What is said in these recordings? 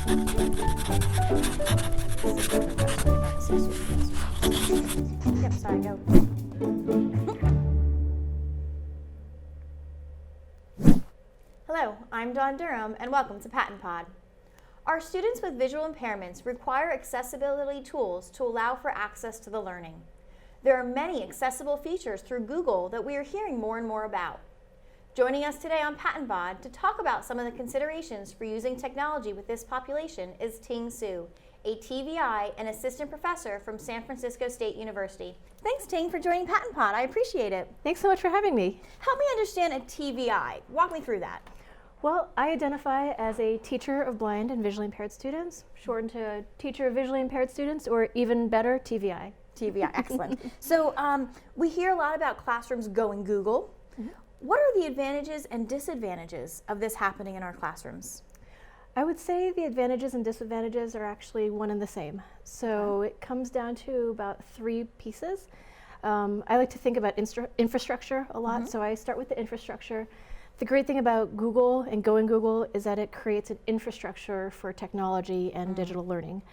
Yep, sorry, go. Hello, I'm Dawn Durham, and welcome to PaTTANpod. Our students with visual impairments require accessibility tools to allow for access to the learning. There are many accessible features through Google that we are hearing more and more about. Joining us today on PaTTANpod to talk about some of the considerations for using technology with this population is Ting Su, a TVI and assistant professor from San Francisco State University. Thanks, Ting, for joining PaTTANpod. I appreciate it. Thanks so much for having me. Help me understand a TVI. Walk me through that. Well, I identify as a teacher of blind and visually impaired students, shortened to teacher of visually impaired students, or even better, TVI. TVI, excellent. So we hear a lot about classrooms going Google. Mm-hmm. What are the advantages and disadvantages of this happening in our classrooms? I would say the advantages and disadvantages are actually one and the same. So it comes down to about three pieces. I like to think about infrastructure a lot, so I start with the infrastructure. The great thing about Google and going Google is that it creates an infrastructure for technology and digital learning.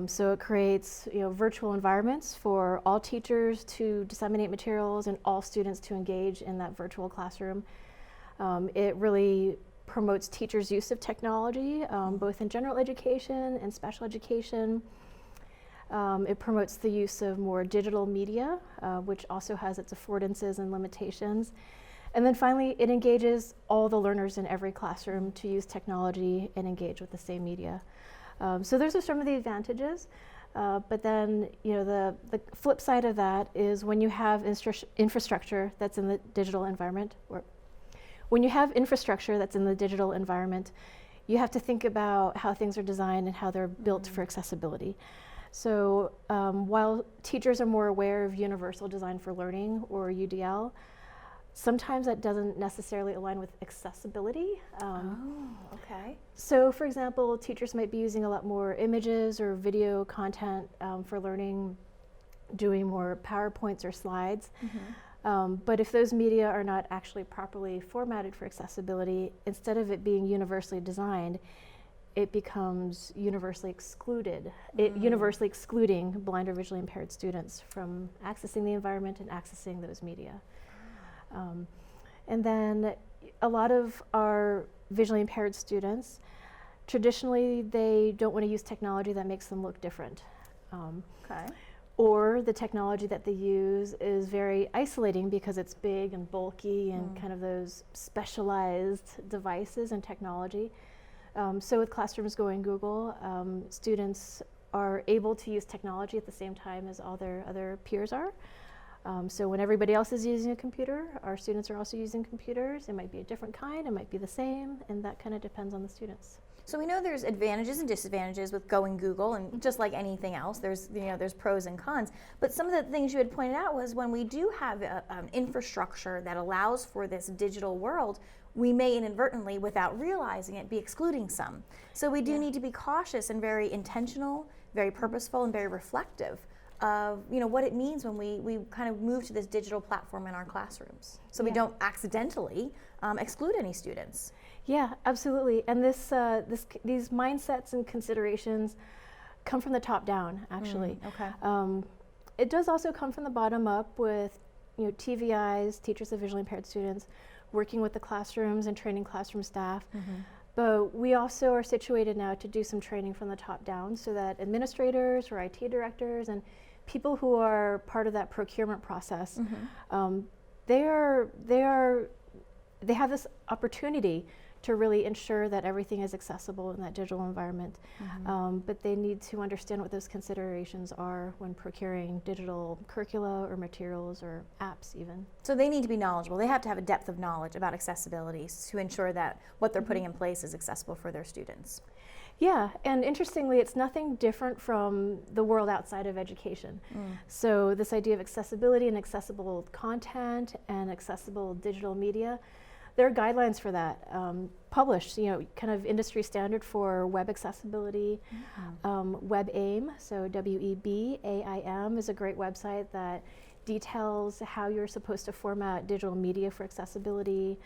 So it creates virtual environments for all teachers to disseminate materials and all students to engage in that virtual classroom. It really promotes teachers' use of technology, both in general education and special education. It promotes the use of more digital media, which also has its affordances and limitations. And then finally, it engages all the learners in every classroom to use technology and engage with the same media. So those are some of the advantages, but then the flip side of that is when you have infrastructure that's in the digital environment, or when you have infrastructure that's in the digital environment, you have to think about how things are designed and how they're built for accessibility. So while teachers are more aware of Universal Design for Learning, or UDL, sometimes that doesn't necessarily align with accessibility. Okay. So for example, teachers might be using a lot more images or video content for learning, doing more PowerPoints or slides. But if those media are not actually properly formatted for accessibility, instead of it being universally designed, it becomes universally excluded, universally excluding blind or visually impaired students from accessing the environment and accessing those media. And then a lot of our visually impaired students, traditionally they don't want to use technology that makes them look different. Or the technology that they use is very isolating because it's big and bulky and kind of those specialized devices and technology. So with classrooms going Google, students are able to use technology at the same time as all their other peers are. So when everybody else is using a computer, our students are also using computers. It might be a different kind, it might be the same, and that kind of depends on the students. So we know there's advantages and disadvantages with going Google, and just like anything else, there's pros and cons. But some of the things you had pointed out was when we do have an infrastructure that allows for this digital world, we may inadvertently, without realizing it, be excluding some. So we do need to be cautious and very intentional, very purposeful, and very reflective of what it means when we kind of move to this digital platform in our classrooms, so we don't accidentally exclude any students. Yeah, absolutely. And these mindsets and considerations come from the top down, actually. It does also come from the bottom up with TVIs, teachers of visually impaired students, working with the classrooms and training classroom staff. But we also are situated now to do some training from the top down so that administrators or IT directors and people who are part of that procurement process, they have this opportunity to really ensure that everything is accessible in that digital environment. But they need to understand what those considerations are when procuring digital curricula or materials or apps even. So they need to be knowledgeable. They have to have a depth of knowledge about accessibility to ensure that what they're putting in place is accessible for their students. Yeah, and interestingly, it's nothing different from the world outside of education. So this idea of accessibility and accessible content and accessible digital media, there are guidelines for that, published, kind of industry standard for web accessibility. WebAIM, so WEBAIM is a great website that details how you're supposed to format digital media for accessibility.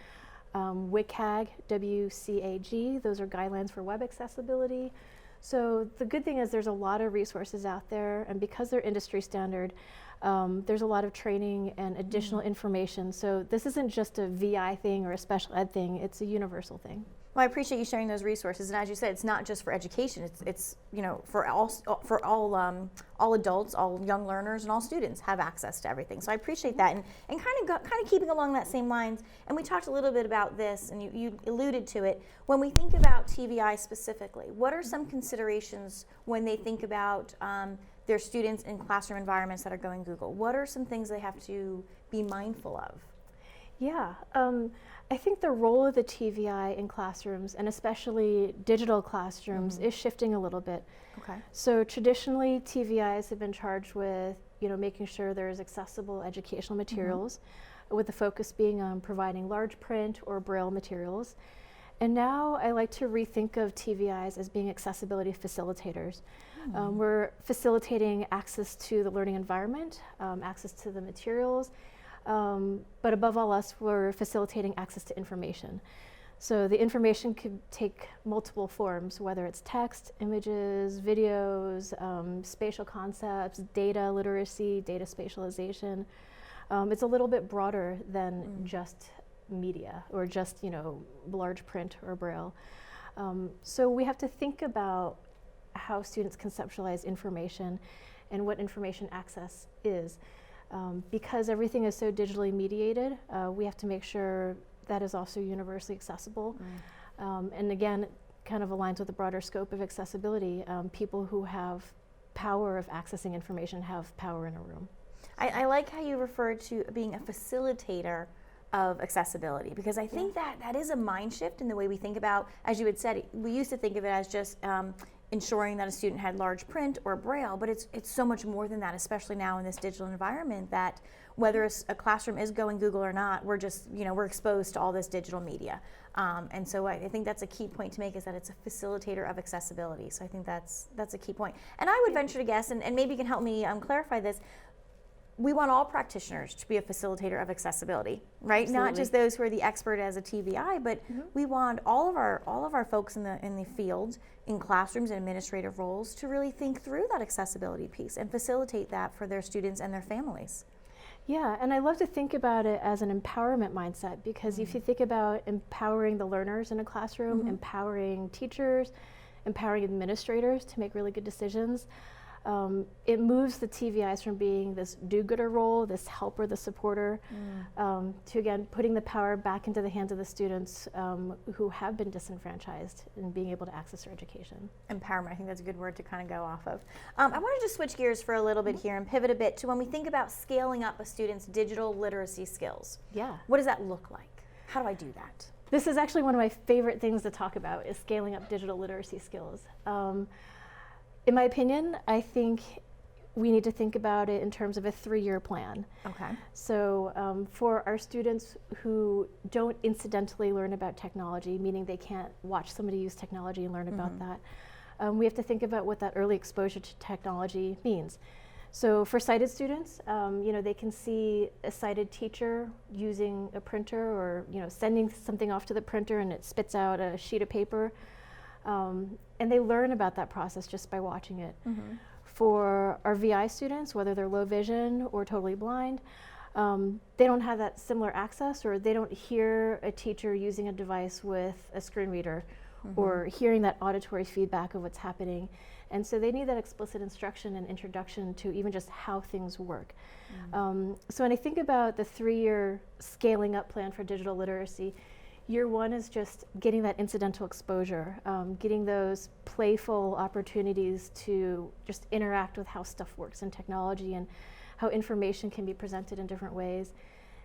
WCAG, WCAG, those are guidelines for web accessibility. So the good thing is there's a lot of resources out there, and because they're industry standard, there's a lot of training and additional information. So this isn't just a VI thing or a special ed thing, it's a universal thing. Well, I appreciate you sharing those resources, and as you said, it's not just for education. It's you know, for all adults, all young learners, and all students have access to everything. So I appreciate that, and kind of keeping along that same lines. And we talked a little bit about this, and you alluded to it. When we think about TVI specifically, what are some considerations when they think about their students in classroom environments that are going Google? What are some things they have to be mindful of? Yeah. I think the role of the TVI in classrooms, and especially digital classrooms, is shifting a little bit. Okay. So traditionally, TVIs have been charged with, making sure there's accessible educational materials, with the focus being on providing large print or braille materials. And now I like to rethink of TVIs as being accessibility facilitators. We're facilitating access to the learning environment, access to the materials, but above all else, we're facilitating access to information. So the information could take multiple forms, whether it's text, images, videos, spatial concepts, data literacy, data spatialization. It's a little bit broader than just media or just, large print or braille. So we have to think about how students conceptualize information and what information access is. Because everything is so digitally mediated, we have to make sure that is also universally accessible. And again, kind of aligns with the broader scope of accessibility. People who have power of accessing information have power in a room. I like how you referred to being a facilitator of accessibility, because I think that is a mind shift in the way we think about, as you had said, we used to think of it as just ensuring that a student had large print or braille, but it's so much more than that, especially now in this digital environment, that whether a classroom is going Google or not, we're just, we're exposed to all this digital media. And so I think that's a key point to make, is that it's a facilitator of accessibility. So I think that's a key point. And I would venture to guess, and maybe you can help me clarify this, we want all practitioners to be a facilitator of accessibility, right? Absolutely. Not just those who are the expert as a TVI, but we want all of our folks in the field, in classrooms and administrative roles, to really think through that accessibility piece and facilitate that for their students and their families. Yeah, and I love to think about it as an empowerment mindset, because if you think about empowering the learners in a classroom, empowering teachers, empowering administrators to make really good decisions, it moves the TVIs from being this do-gooder role, this helper, the supporter, to again putting the power back into the hands of the students who have been disenfranchised in being able to access their education. Empowerment, I think that's a good word to kind of go off of. I wanted to switch gears for a little bit here and pivot a bit to when we think about scaling up a student's digital literacy skills. Yeah. What does that look like? How do I do that? This is actually one of my favorite things to talk about, is scaling up digital literacy skills. In my opinion, I think we need to think about it in terms of a 3-year plan. Okay. So for our students who don't incidentally learn about technology, meaning they can't watch somebody use technology and learn about that, we have to think about what that early exposure to technology means. So for sighted students, they can see a sighted teacher using a printer, or sending something off to the printer and it spits out a sheet of paper. And they learn about that process just by watching it. For our VI students, whether they're low vision or totally blind, they don't have that similar access, or they don't hear a teacher using a device with a screen reader or hearing that auditory feedback of what's happening. And so they need that explicit instruction and introduction to even just how things work. So when I think about the 3-year scaling up plan for digital literacy, Year 1 is just getting that incidental exposure, getting those playful opportunities to just interact with how stuff works in technology and how information can be presented in different ways.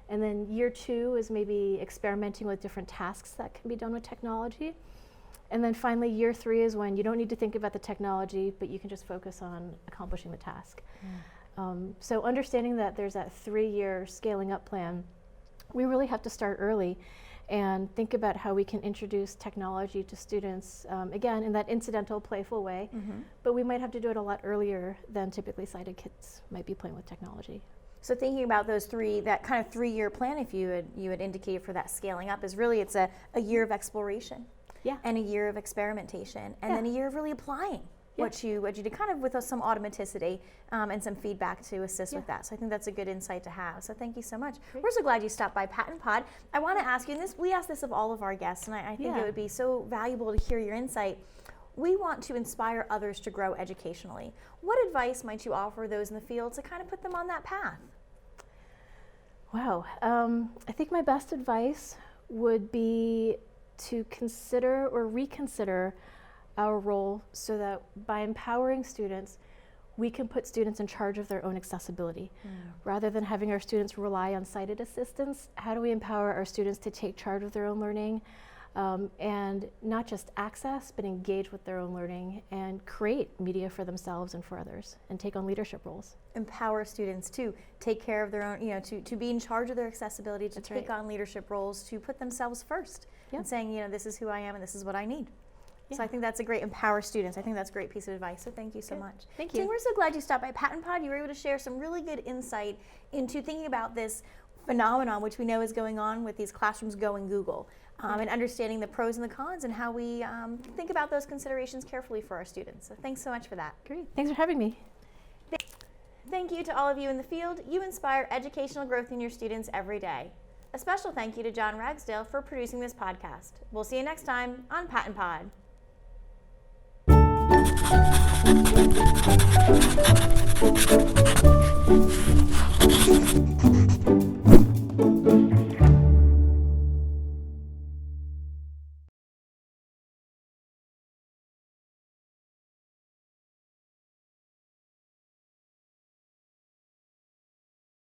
And then Year 2 is maybe experimenting with different tasks that can be done with technology. And then finally, Year 3 is when you don't need to think about the technology, but you can just focus on accomplishing the task. So understanding that there's that 3-year scaling up plan, we really have to start early and think about how we can introduce technology to students, again, in that incidental, playful way, but we might have to do it a lot earlier than typically sighted kids might be playing with technology. So thinking about those that kind of 3-year plan, if you had indicated for that scaling up, is really it's a year of exploration, Yeah. and a year of experimentation, and then a year of really applying what you did, kind of with some automaticity and some feedback to assist with that. So I think that's a good insight to have. So thank you so much. Great. We're so glad you stopped by PaTTANpod. I want to ask you, and we ask this of all of our guests, and I think it would be so valuable to hear your insight. We want to inspire others to grow educationally. What advice might you offer those in the field to kind of put them on that path? Wow. I think my best advice would be to consider or reconsider our role so that by empowering students, we can put students in charge of their own accessibility. Rather than having our students rely on sighted assistance, how do we empower our students to take charge of their own learning and not just access, but engage with their own learning and create media for themselves and for others and take on leadership roles. Empower students to take care of their own, to be in charge of their accessibility, to take on leadership roles, to put themselves first and saying, this is who I am and this is what I need. So I think that's a great empower students. I think that's a great piece of advice. So thank you so much. Thank you. So we're so glad you stopped by PaTTANpod. You were able to share some really good insight into thinking about this phenomenon, which we know is going on with these classrooms going Google, and understanding the pros and the cons and how we think about those considerations carefully for our students. So thanks so much for that. Great. Thanks for having me. Thank you to all of you in the field. You inspire educational growth in your students every day. A special thank you to John Ragsdale for producing this podcast. We'll see you next time on PaTTANpod.